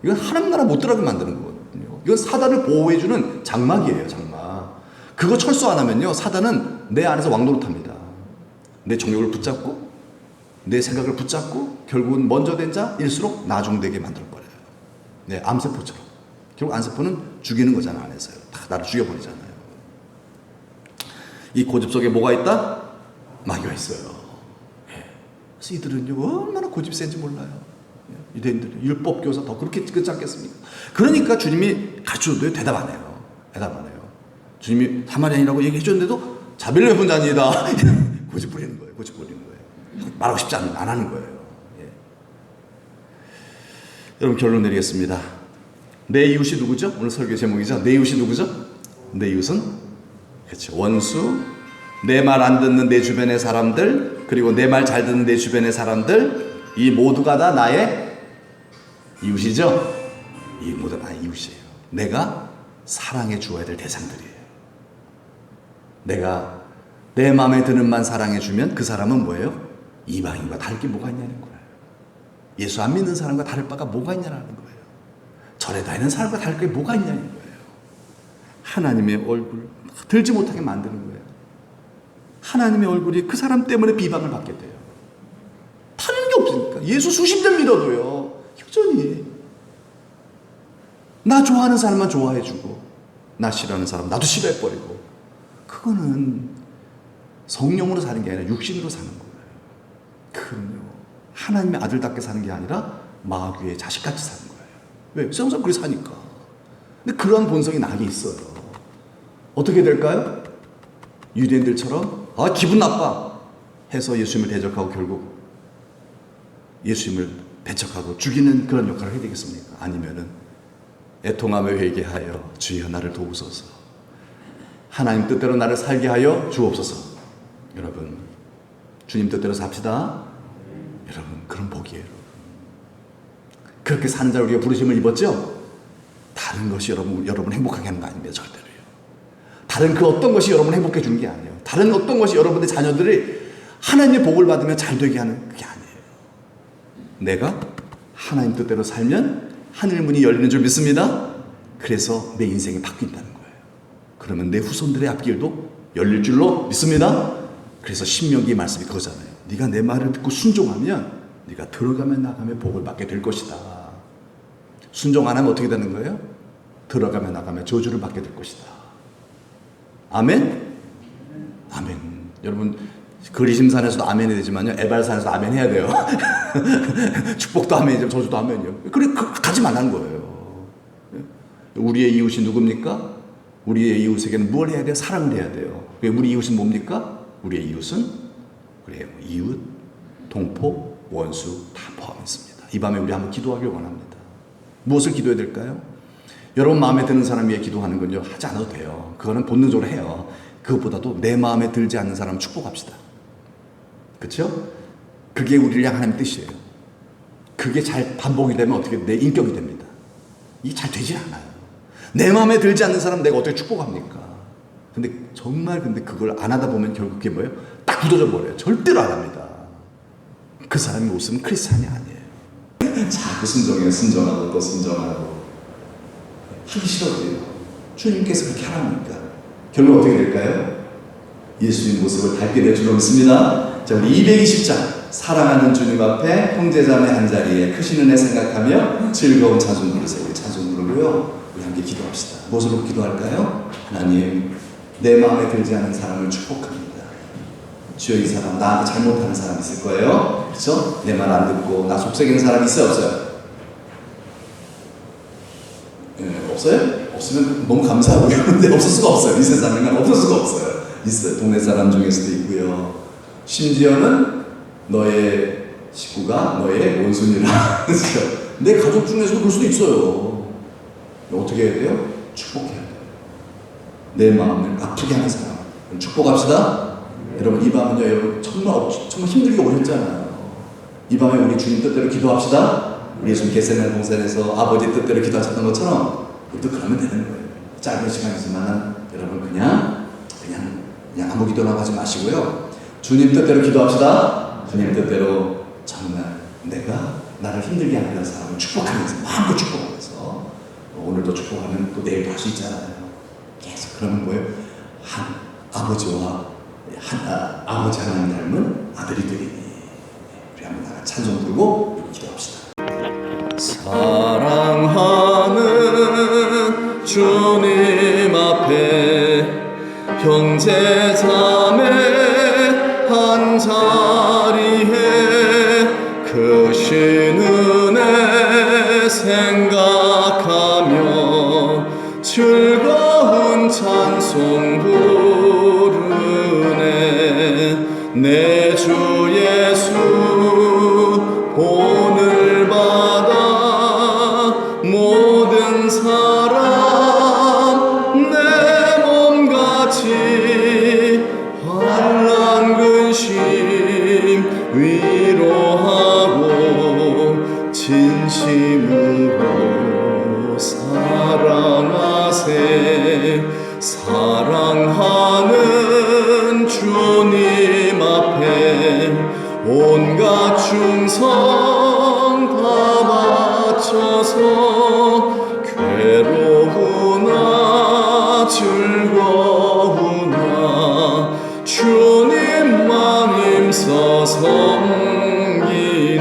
S1: 이건 하나님 나라 못 들어가게 만드는 거거든요. 이건 사단을 보호해주는 장막이에요, 장막. 그거 철수 안 하면요, 사단은 내 안에서 왕노릇합니다. 내 정욕을 붙잡고, 내 생각을 붙잡고, 결국은 먼저 된 자일수록 나중되게 만들어버려요. 네, 암세포처럼. 결국 암세포는 죽이는 거잖아, 안에서요. 다 나를 죽여버리잖아요. 이 고집 속에 뭐가 있다? 마귀가 있어요. 그래서 이들은요 얼마나 고집이 센지 몰라요. 유대인들은 율법교사 더 그렇게 그렇지 않겠습니까? 그러니까 주님이 가르쳐줘도 대답 안 해요. 대답 안 해요. 주님이 사마리아인이라고 얘기해 줬는데도 자비를 베푼 자니이다. 고집 부리는 거예요. 고집 부리는 거예요. 말하고 싶지 안 하는 거예요. 예. 여러분 결론 내리겠습니다. 내 이웃이 누구죠? 오늘 설교 제목이죠. 내 이웃이 누구죠? 내 이웃은 그렇죠. 원수, 내 말 안 듣는 내 주변의 사람들, 그리고 내 말 잘 듣는 내 주변의 사람들, 이 모두가 다 나의 이웃이죠. 이 모두 나의 이웃이에요. 내가 사랑해 주어야 될 대상들이에요. 내가 내 마음에 드는 만 사랑해 주면 그 사람은 뭐예요? 이방인과 다를 게 뭐가 있냐는 거예요. 예수 안 믿는 사람과 다를 바가 뭐가 있냐는 거예요. 절에 다니는 사람과 다를 게 뭐가 있냐는 거예요. 하나님의 얼굴 들지 못하게 만드는 거예요. 하나님의 얼굴이 그 사람 때문에 비방을 받게 돼요. 다른 게 없으니까. 예수 수십 년 믿어도요, 여전히 나 좋아하는 사람만 좋아해주고 나 싫어하는 사람 나도 싫어해버리고, 그거는 성령으로 사는 게 아니라 육신으로 사는 거예요. 그럼요, 하나님의 아들답게 사는 게 아니라 마귀의 자식같이 사는 거예요. 왜? 세상사람 그렇게 사니까. 근데 그러한 본성이 나에게 있어요. 어떻게 될까요? 유대인들처럼 기분 나빠 해서 예수님을 대적하고 결국 예수님을 배척하고 죽이는 그런 역할을 해야 되겠습니까? 아니면은 애통하며 회개하여 주여 나를 도우소서, 하나님 뜻대로 나를 살게 하여 주옵소서. 여러분, 주님 뜻대로 삽시다. 여러분, 그런 복이에요. 그렇게 사는 자를 우리가 부르심을 입었죠? 다른 것이 여러분 행복하게 하는 거 아닙니다. 절대로요. 다른 그 어떤 것이 여러분 행복해 주는 게 아니에요. 다른 어떤 것이 여러분의 자녀들이 하나님의 복을 받으며 잘 되게 하는 그게 아니에요. 내가 하나님 뜻대로 살면 하늘 문이 열리는 줄 믿습니다. 그래서 내 인생이 바뀐다는 거예요. 그러면 내 후손들의 앞길도 열릴 줄로 믿습니다. 그래서 신명기 말씀이 그거잖아요. 네가 내 말을 듣고 순종하면 네가 들어가면 나가면 복을 받게 될 것이다. 순종 안 하면 어떻게 되는 거예요? 들어가면 나가면 저주를 받게 될 것이다. 아멘? 아멘. 여러분, 그리심산에서도 아멘이 되지만요, 에발산에서 아멘 해야 돼요. 축복도 아멘이죠, 저주도 아멘이요. 그래, 가지 말라는 거예요. 우리의 이웃이 누굽니까? 우리의 이웃에게는 뭘 해야 돼요? 사랑을 해야 돼요. 우리 이웃은 뭡니까? 우리의 이웃은 그래요, 이웃, 동포, 원수 다 포함했습니다. 이 밤에 우리 한번 기도하길 원합니다. 무엇을 기도해야 될까요? 여러분 마음에 드는 사람 위해 기도하는 건요, 하지 않아도 돼요. 그거는 본능적으로 해요. 그것보다도 내 마음에 들지 않는 사람 축복합시다. 그렇죠? 그게 우리를 향한 하나님의 뜻이에요. 그게 잘 반복이 되면 어떻게 내 인격이 됩니다. 이게 잘 되지 않아요. 내 마음에 들지 않는 사람 내가 어떻게 축복합니까? 근데 정말 그걸 안 하다 보면 결국 그게 뭐예요? 딱 굳어져 버려요. 절대로 안 합니다. 그 사람이 없으면 크리스찬이 아니에요. 자꾸 순종하고 또 순종하고 하기 싫어져요. 주님께서 그렇게 하라니까 결국 어떻게 될까요? 예수님 모습을 닮게 될 줄로 믿습니다. 자, 우리 220장 사랑하는 주님 앞에 형제자매 한자리에 크신 은혜 생각하며 즐거운 찬송 부르세요. 우리 찬송 부르고요, 우리 함께 기도합시다. 무엇으로 기도할까요? 하나님, 내 마음에 들지 않은 사람을 축복합니다. 주여, 이 사람 나한테 잘못하는 사람 있을 거예요. 그렇죠? 내 말 안 듣고 나 속삭이는 사람 있어요, 없어요? 없어요? 없으면 너무 감사하고요. 근데 없을 수가 없어요. 이 세상에는 없을 수가 없어요. 있어요. 동네 사람 중에서도 있고요. 심지어는 너의 식구가 너의 원수니라. 내 가족 중에서도 그럴 수도 있어요. 어떻게 해야 돼요? 축복해야 돼요. 내 마음을 아프게 하는 사람 축복합시다. 여러분, 이 밤은요, 여러분 정말 힘들게 오셨잖아요. 이 밤에 우리 주님 뜻대로 기도합시다. 우리 예수님 겟세마네 동산에서 아버지 뜻대로 기도하셨던 것처럼 우리도 그러면 되는 거예요. 짧은 시간이지만 여러분 그냥 아무 기도나 하지 마시고요, 주님 뜻대로 기도합시다. 주님 뜻대로 정말 내가 나를 힘들게 하는 사람을 축복하면서, 마음껏 축복하면서, 오늘도 축복하면 또 내일도 할 수 있잖아요. 계속 그러면 뭐예요? 아버지 하나님 닮은 아들이 되리니. 우리 한번 다 찬송 부르고 기도합시다. 사랑하는 주님 앞에 형제자매 한자리에 크신 은혜 생각하며 즐거운 찬송 부르네. 내 위로하고 진심으로 사랑하세. 사랑하는 주님 앞에 온갖 충성 다 바쳐서 괴로우나 즐거우나 주님만 힘써 섬기네.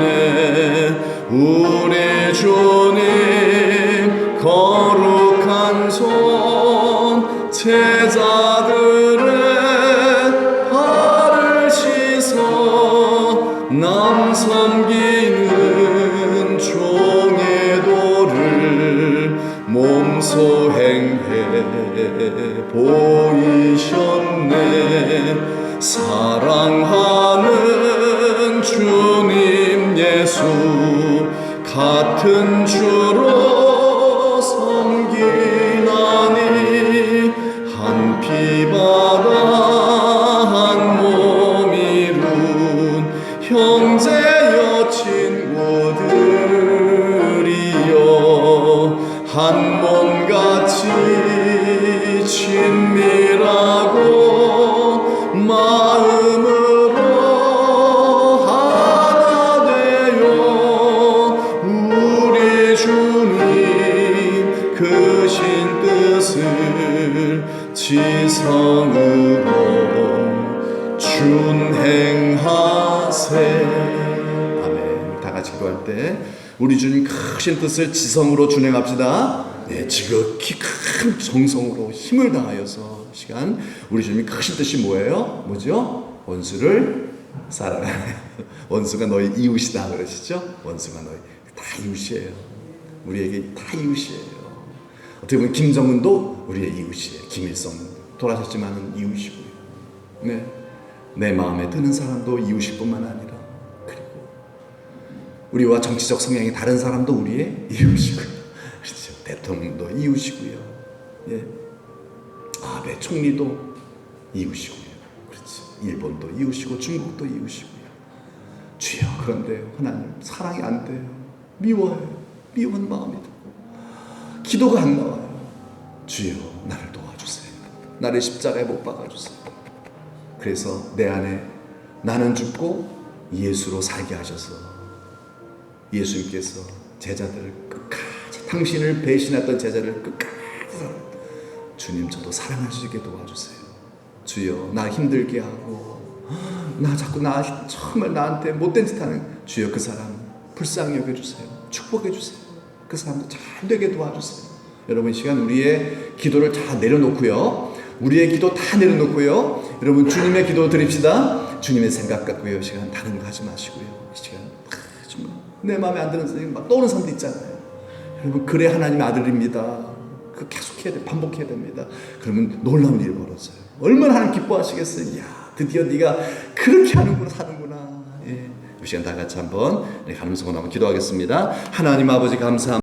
S1: 우리 주님 거룩한 손 제자들의 발을 씻어 남 섬기는 종의 도를 몸소 행해 보이셨네. 사랑하는 주님 예수 같은 주로 섬기나니 한 피바다 한 몸 이룬 형제여 친구들이여 한 몸같이 친밀하고 마음으로 하나 되어 우리 주님 크신 뜻을 지성으로 준행하세. 아멘. 다 같이 기도할 때 우리 주님 크신 뜻을 지성으로 준행합시다. 네, 지극히 큰 정성으로 힘을 다하여서 시간 우리 주님이 크신 뜻이 뭐예요? 뭐죠? 원수를 사랑하라. 원수가 너희 이웃이다 그러시죠? 원수가 너희 다 이웃이에요. 우리에게 다 이웃이에요. 어떻게 보면 김정은도 우리의 이웃이에요. 김일성 돌아가셨지만은 이웃이고요. 네, 내 마음에 드는 사람도 이웃일 뿐만 아니라 그리고 우리와 정치적 성향이 다른 사람도 우리의 이웃이고요. 그렇죠. 대통령도 이웃이고요. 예, 아베 총리도 이웃이고요. 그렇죠. 일본도 이웃이고 중국도 이웃이고요. 주여, 그런데 하나님 사랑이 안 돼요. 미워요. 미운 마음이 들고 기도가 안 나와요. 주여, 나를 도와주세요. 나를 십자가에 못 박아주세요. 그래서 내 안에 나는 죽고 예수로 살게 하셔서 예수님께서 제자들을 끝까지, 당신을 배신했던 제자를 끝까지 주님, 저도 사랑하시게 도와주세요. 주여, 나 힘들게 하고 나 자꾸 정말 나한테 못된 짓 하는 주여, 그 사람 불쌍히 여겨주세요. 축복해주세요. 그 사람도 잘 되게 도와주세요. 여러분, 이 시간 우리의 기도를 다 내려놓고요. 우리의 기도 다 내려놓고요. 여러분, 주님의 기도 드립시다. 주님의 생각 갖고요. 이 시간 다른 거 하지 마시고요. 이 시간 정말 내 마음에 안 드는 생각 막 떠오르는 사람도 있잖아요. 여러분, 그래 하나님의 아들입니다. 그 계속해야 돼, 반복해야 됩니다. 그러면 놀라운 일이 벌어져요. 얼마나 하나님 기뻐하시겠어요. 야, 드디어 네가 그렇게 하는구나, 사는구나. 예. 이 시간 다 같이 한번 하나님 손 한번 기도하겠습니다. 하나님 아버지 감사합니다.